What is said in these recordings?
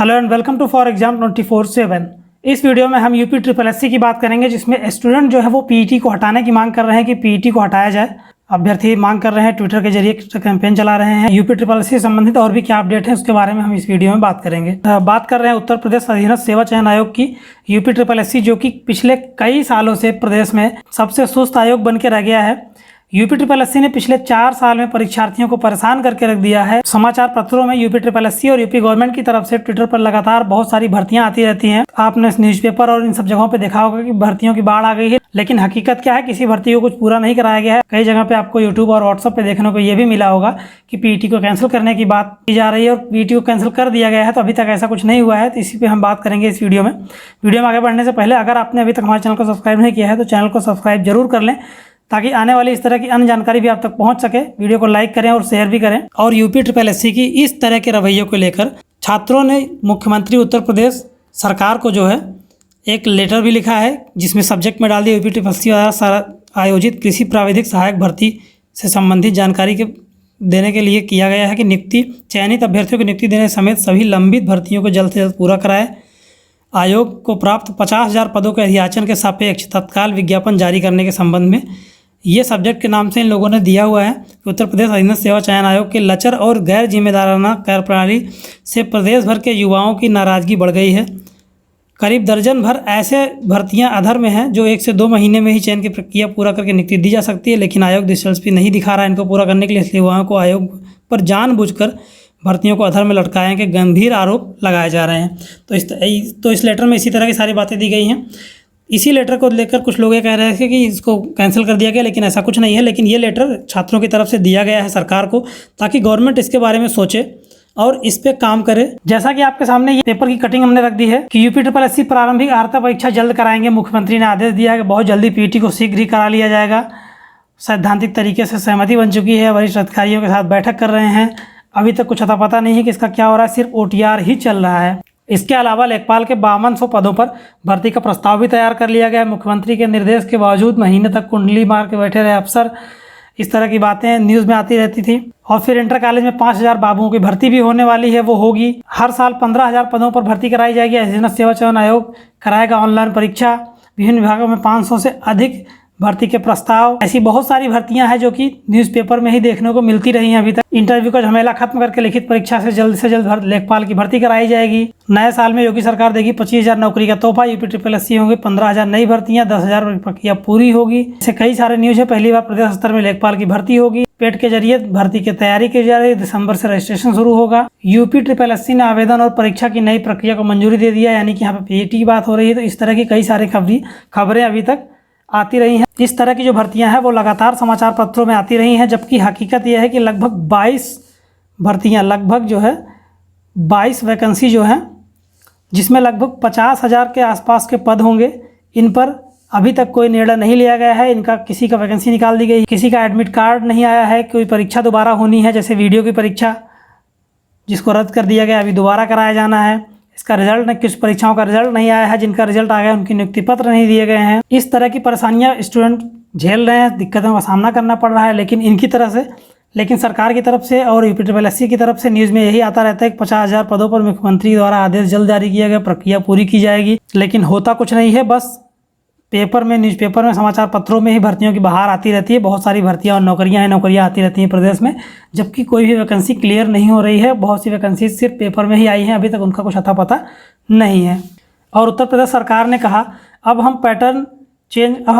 Hello and welcome to for exam 24/7। इस video में हम यूपी ट्रिपल एससी की बात करेंगे, जिसमें स्टूडेंट जो है वो पीईटी को हटाने की मांग कर रहे हैं कि पीईटी को हटाया जाए। अभ्यर्थी मांग कर रहे हैं, ट्विटर के जरिए कैंपेन चला रहे हैं। यूपी ट्रिपल एससी से संबंधित और भी क्या अपडेट है उसके बारे में हम इस वीडियो में बात करेंगे। बात कर रहे हैं उत्तर प्रदेश अधीनस्थ सेवा चयन आयोग की। यूपी ट्रिपल एससी जो कि पिछले कई सालों से प्रदेश में सबसे सुस्त आयोग बन के रह गया है। यूपी ट्रिपल एससी ने पिछले 4 साल में परीक्षार्थियों को परेशान करके रख दिया है। समाचार पत्रों में यूपी ट्रिपल एससी और यूपी गवर्नमेंट की तरफ से ट्विटर पर लगातार बहुत सारी भर्तियां आती रहती हैं। आपने न्यूज़पेपर और इन सब जगहों पे देखा होगा कि भर्तियों की बाढ़ आ गई है, लेकिन हकीकत क्या है, किसी भर्ती को कुछ पूरा नहीं कराया गया है। कई जगह पे आपको यूट्यूब और व्हाट्सएप पे देखने को ये भी मिला होगा कि पीईटी को कैंसिल करने की बात की जा रही है और पीईटी को कैंसिल कर दिया गया है। तो अभी तक ऐसा कुछ नहीं हुआ है, तो इसी पे हम बात करेंगे इस वीडियो में। वीडियो में आगे बढ़ने से पहले अगर आपने अभी तक हमारे चैनल को सब्सक्राइब नहीं किया है तो चैनल को सब्सक्राइब जरूर कर लें, ताकि आने वाली इस तरह की अन्य जानकारी भी आप तक पहुंच सके। वीडियो को लाइक करें और शेयर भी करें। और यूपी ट्रिपल एससी की इस तरह के रवैयों को लेकर छात्रों ने मुख्यमंत्री उत्तर प्रदेश सरकार को जो है एक लेटर भी लिखा है, जिसमें सब्जेक्ट में डाल दिया यूपी ट्रिपल एससी द्वारा आयोजित कृषि प्राविधिक सहायक भर्ती से संबंधित जानकारी के देने के लिए किया गया है कि नियुक्ति चयनित अभ्यर्थियों को नियुक्ति देने समेत सभी लंबित भर्तियों को जल्द से जल्द पूरा कराए। आयोग को प्राप्त 50,000 पदों के अधियाचन के सापेक्ष तत्काल विज्ञापन जारी करने के संबंध में ये सब्जेक्ट के नाम से इन लोगों ने दिया हुआ है कि उत्तर प्रदेश अधीनस्थ सेवा चयन आयोग के लचर और गैर जिम्मेदाराना कार्यप्रणाली से प्रदेश भर के युवाओं की नाराज़गी बढ़ गई है। करीब दर्जन भर ऐसे भर्तियां अधर में हैं जो 1 से 2 महीने में ही चयन की प्रक्रिया पूरा करके नियुक्ति दी जा सकती है, लेकिन आयोग दिलचस्पी नहीं दिखा रहा है इनको पूरा करने के लिए। इसलिए युवाओं को आयोग पर जानबूझकर भर्तियों को अधर में लटकाने के गंभीर आरोप लगाए जा रहे हैं। तो इस लेटर में इसी तरह की सारी बातें दी गई हैं। इसी लेटर को लेकर कुछ लोग ये कह रहे थे कि इसको कैंसिल कर दिया गया, लेकिन ऐसा कुछ नहीं है। लेकिन ये लेटर छात्रों की तरफ से दिया गया है सरकार को, ताकि गवर्नमेंट इसके बारे में सोचे और इस पे काम करे। जैसा कि आपके सामने ये पेपर की कटिंग हमने रख दी है कि यूपी ट्रिपल एससी प्रारंभिक अर्हता परीक्षा जल्द कराएंगे। मुख्यमंत्री ने आदेश दिया है कि बहुत जल्दी पीईटी को शीघ्र ही करा लिया जाएगा। सैद्धांतिक तरीके से सहमति बन चुकी है, वरिष्ठ अधिकारियों के साथ बैठक कर रहे हैं। अभी तक कुछ अता पता नहीं है कि इसका क्या हो रहा है, सिर्फ ओटीआर ही चल रहा है। इसके अलावा लेखपाल के 5200 पदों पर भर्ती का प्रस्ताव भी तैयार कर लिया गया है। मुख्यमंत्री के निर्देश के बावजूद महीने तक कुंडली मार के बैठे रहे अफसर। इस तरह की बातें न्यूज़ में आती रहती थी। और फिर इंटर कॉलेज में 5000 बाबुओं की भर्ती भी होने वाली है, वो होगी। हर साल 15,000 पदों पर भर्ती कराई जाएगी। अधीनस्थ सेवा चयन आयोग कराएगा ऑनलाइन परीक्षा। विभिन्न विभागों में 500 से अधिक भर्ती के प्रस्ताव। ऐसी बहुत सारी भर्तियां हैं जो कि न्यूज़पेपर में ही देखने को मिलती रही हैं अभी तक। इंटरव्यू का झमेला खत्म करके लिखित परीक्षा से जल्द लेखपाल की भर्ती कराई जाएगी। नए साल में योगी सरकार देगी 25,000 नौकरी का तोहफा। यूपी ट्रिपल एससी होंगे 15,000 नई भर्तियां, 10,000 प्रक्रिया पूरी होगी। ऐसे कई सारे न्यूज है। पहली बार प्रदेश स्तर में लेखपाल की भर्ती होगी। पेट के जरिए भर्ती की तैयारी की जा रही है। दिसंबर से रजिस्ट्रेशन शुरू होगा। यूपी ट्रिपल एससी ने आवेदन और परीक्षा की नई प्रक्रिया को मंजूरी दे दिया, यानी कि यहाँ पे पीईटी की बात हो रही है। तो इस तरह की कई सारी खबरें अभी तक आती रही हैं। इस तरह की जो भर्तियां हैं वो लगातार समाचार पत्रों में आती रही हैं, जबकि हकीकत यह है कि लगभग 22 भर्तियां, लगभग जो है 22 वैकेंसी जो हैं, जिसमें लगभग 50,000 के आसपास के पद होंगे। इन पर अभी तक कोई निर्णय नहीं लिया गया है। इनका किसी का वैकेंसी निकाल दी गई, किसी का एडमिट कार्ड नहीं आया है। कोई परीक्षा दोबारा होनी है, जैसे वीडियो की परीक्षा जिसको रद्द कर दिया गया, अभी दोबारा कराया जाना है। इसका रिजल्ट नहीं, कुछ परीक्षाओं का रिजल्ट नहीं आया है। जिनका रिजल्ट आ गया उनकी नियुक्ति पत्र नहीं दिए गए हैं। इस तरह की परेशानियां स्टूडेंट झेल रहे हैं, दिक्कतों का सामना करना पड़ रहा है। लेकिन सरकार की तरफ से और यूपी ट्रिपल एससी की तरफ से न्यूज़ में यही आता रहता है कि 50,000 पदों पर मुख्यमंत्री द्वारा आदेश जल्द जारी किया गया, प्रक्रिया पूरी की जाएगी। लेकिन होता कुछ नहीं है। बस पेपर में, न्यूज़पेपर में, समाचार पत्रों में ही भर्तियों की बहार आती रहती है। बहुत सारी भर्तियां और नौकरियां आती रहती हैं प्रदेश में, जबकि कोई भी वैकेंसी क्लियर नहीं हो रही है। बहुत सी वैकेंसी सिर्फ पेपर में ही आई हैं, अभी तक उनका कुछ अता पता नहीं है। और उत्तर प्रदेश सरकार ने कहा अब हम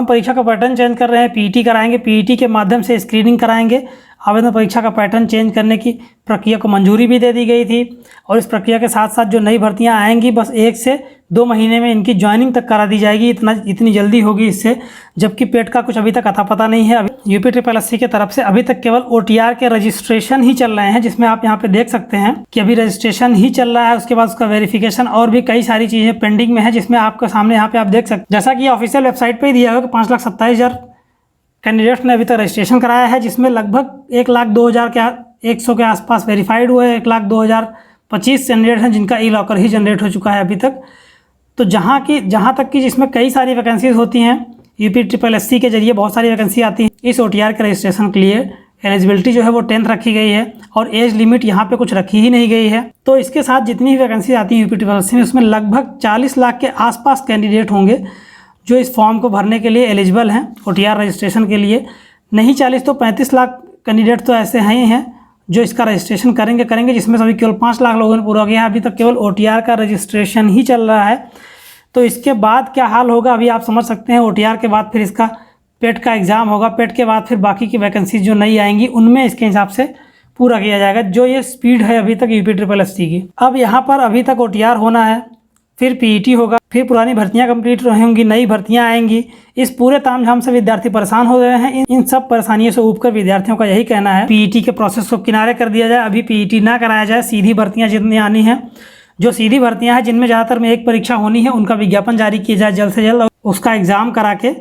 परीक्षा का पैटर्न चेंज कर रहे हैं। पीईटी कराएंगे, पीईटी के माध्यम से स्क्रीनिंग कराएंगे। आवेदन परीक्षा का पैटर्न चेंज करने की प्रक्रिया को मंजूरी भी दे दी गई थी। और इस प्रक्रिया के साथ साथ जो नई भर्तियां आएंगी, बस 1 से 2 महीने में इनकी ज्वाइनिंग तक करा दी जाएगी। इतनी जल्दी होगी इससे, जबकि पेट का कुछ अभी तक अता पता नहीं है। यूपी ट्रिपल एससी की तरफ से अभी तक केवल ओटीआर के रजिस्ट्रेशन ही चल रहे हैं, जिसमें आप यहाँ पे देख सकते हैं कि अभी रजिस्ट्रेशन ही चल रहा है। उसके बाद उसका वेरिफिकेशन और भी कई सारी चीज़ें पेंडिंग में है, जिसमें आपके सामने यहाँ पे आप देख सकते हैं। जैसा कि ऑफिशियल वेबसाइट पर ही दिया हुआ कि 5,27,000 कैंडिडेट्स ने अभी तक रजिस्ट्रेशन कराया है, जिसमें लगभग 1,02,100 के आसपास वेरीफाइड हुए हैं। 1,02,025 कैंडिडेट हैं जिनका ई लॉकर ही जनरेट हो चुका है अभी तक। तो जहाँ तक कि जिसमें कई सारी वैकेंसीज होती हैं, यूपी ट्रिपल एससी के जरिए बहुत सारी वैकेंसी आती हैं। इस ओटीआर के रजिस्ट्रेशन के लिए एलिजिबिलिटी जो है वो 10th रखी गई है और एज लिमिट यहाँ पे कुछ रखी ही नहीं गई है। तो इसके साथ जितनी भी वैकेंसी आती है यूपी में उसमें लगभग 40 लाख के आसपास कैंडिडेट होंगे जो इस फॉर्म को भरने के लिए एलिजिबल हैं OTR रजिस्ट्रेशन के लिए। नहीं 40 तो 35 लाख कैंडिडेट तो ऐसे हैं ही हैं जो इसका रजिस्ट्रेशन करेंगे जिसमें से अभी केवल 5 लाख लोगों ने पूरा किया है। अभी तक केवल OTR का रजिस्ट्रेशन ही चल रहा है। तो इसके बाद क्या हाल होगा अभी आप समझ सकते हैं। OTR के बाद फिर इसका पेट का एग्ज़ाम होगा, पेट के बाद फिर बाकी की वैकेंसी जो नई आएंगी उनमें इसके हिसाब से पूरा किया जाएगा। जो ये स्पीड है अभी तक UPSSC की। अब यहाँ पर अभी तक OTR होना है, फिर PET होगा, फिर पुरानी भर्तियाँ कंप्लीट होंगी, नई भर्तियाँ आएंगी। इस पूरे तामझाम से विद्यार्थी परेशान हो गए हैं। इन सब परेशानियों से ऊबकर विद्यार्थियों का यही कहना है PET के प्रोसेस को किनारे कर दिया जाए, अभी PET ना कराया जाए। सीधी भर्तियाँ जितनी आनी हैं, जो सीधी भर्तियाँ हैं जिनमें ज़्यादातर में एक परीक्षा होनी है, उनका विज्ञापन जारी किया जाए जल्द से जल्द। उसका एग्ज़ाम करा के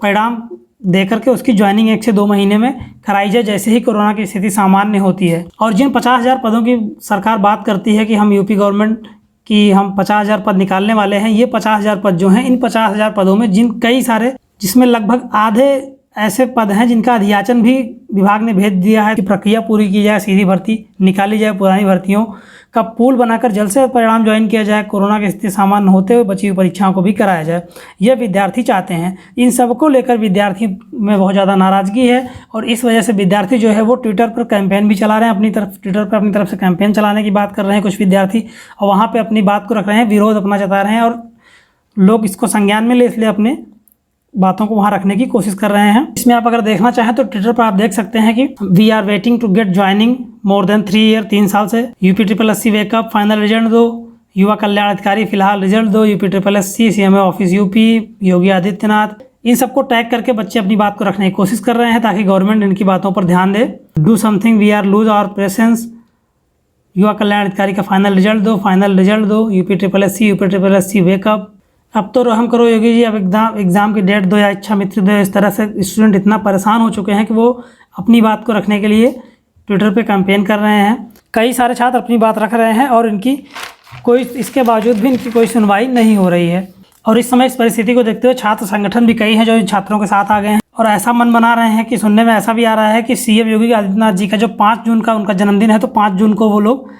परिणाम दे करके उसकी ज्वाइनिंग 1 से 2 महीने में कराई जाए जैसे ही कोरोना की स्थिति सामान्य होती है। और जिन 50,000 पदों की सरकार बात करती है कि हम यूपी गवर्नमेंट की हम 50,000 पद निकालने वाले हैं, ये 50,000 पद जो हैं, इन 50,000 पदों में कई सारे जिसमें लगभग आधे ऐसे पद हैं जिनका अधियाचन भी विभाग ने भेज दिया है कि प्रक्रिया पूरी की जाए, सीधी भर्ती निकाली जाए, पुरानी भर्तियों का पूल बनाकर जल्द से परिणाम ज्वाइन किया जाए, कोरोना की स्थिति सामान्य होते हुए बची हुई परीक्षाओं को भी कराया जाए। यह विद्यार्थी चाहते हैं। इन सबको लेकर विद्यार्थी में बहुत ज़्यादा नाराज़गी है और इस वजह से विद्यार्थी जो है वो ट्विटर पर कैंपेन भी चला रहे हैं। ट्विटर पर अपनी तरफ से कैंपेन चलाने की बात कर रहे हैं कुछ विद्यार्थी और वहाँ पर अपनी बात को रख रहे हैं, विरोध अपना जता रहे हैं और लोग इसको संज्ञान में ले इसलिए अपने बातों को वहाँ रखने की कोशिश कर रहे हैं। इसमें आप अगर देखना चाहें तो ट्विटर पर आप देख सकते हैं कि we are waiting to get joining more than 3 year, 3 साल से। UPSSC वेकअप, फाइनल रिजल्ट दो, युवा कल्याण अधिकारी फिलहाल रिजल्ट दो, UPSSC, CMA office UP, Yogi Adityanath, इन सबको टैग करके बच्चे अपनी बात को रखने की कोशिश कर रहे हैं ताकि गवर्नमेंट इनकी बातों पर ध्यान दे। Do something, we are lose our patience, युवा कल्याण अधिकारी का फाइनल रिजल्ट दो, UPSSC वेकअप। अब तो रहम करो योगी जी, अब एग्ज़ाम की डेट दो या इच्छा मित्र दो। इस तरह से स्टूडेंट इतना परेशान हो चुके हैं कि वो अपनी बात को रखने के लिए ट्विटर पे कैंपेन कर रहे हैं। कई सारे छात्र अपनी बात रख रहे हैं और इसके बावजूद भी इनकी कोई सुनवाई नहीं हो रही है। और इस समय इस परिस्थिति को देखते हुए छात्र संगठन भी कई हैं जो इन छात्रों के साथ आ गए हैं और ऐसा मन बना रहे हैं कि सुनने में ऐसा भी आ रहा है कि CM योगी आदित्यनाथ जी का जो 5 जून का उनका जन्मदिन है, तो 5 जून को वो लोग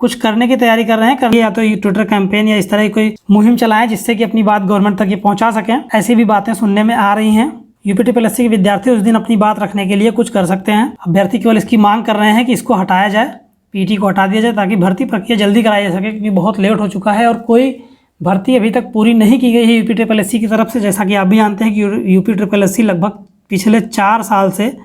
कुछ करने की तैयारी कर रहे हैं, या तो ये ट्विटर कैंपेन या इस तरह की कोई मुहिम चलाएं जिससे कि अपनी बात गवर्नमेंट तक ये पहुंचा सकें। ऐसी भी बातें सुनने में आ रही हैं। UPSSC के विद्यार्थी उस दिन अपनी बात रखने के लिए कुछ कर सकते हैं। अभ्यर्थी केवल इसकी मांग कर रहे हैं कि इसको हटाया जाए, PET को हटा दिया जाए ताकि भर्ती प्रक्रिया जल्दी कराई जा सके, क्योंकि बहुत लेट हो चुका है और कोई भर्ती अभी तक पूरी नहीं की गई है UPSSC की तरफ से। जैसा कि आप भी जानते हैं कि UPSSC लगभग पिछले 4 साल से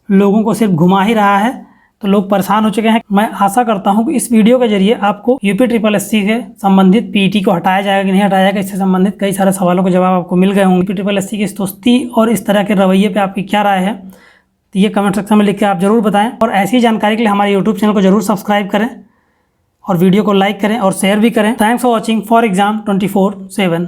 लोगों को सिर्फ घुमा ही रहा है, तो लोग परेशान हो चुके हैं। मैं आशा करता हूं कि इस वीडियो के जरिए आपको UPSSC के संबंधित PET को हटाया जाएगा कि नहीं हटाया जाएगा, इससे संबंधित कई सारे सवालों के जवाब आपको मिल गए होंगे। UPSSC की सुस्ती और इस तरह के रवैये पे आपकी क्या राय है, तो ये कमेंट सेक्शन में लिख के आप जरूर बताएं। और ऐसी जानकारी के लिए हमारे YouTube चैनल को जरूर सब्सक्राइब करें और वीडियो को लाइक करें और शेयर भी करें। Thanks for watching for exam 24/7।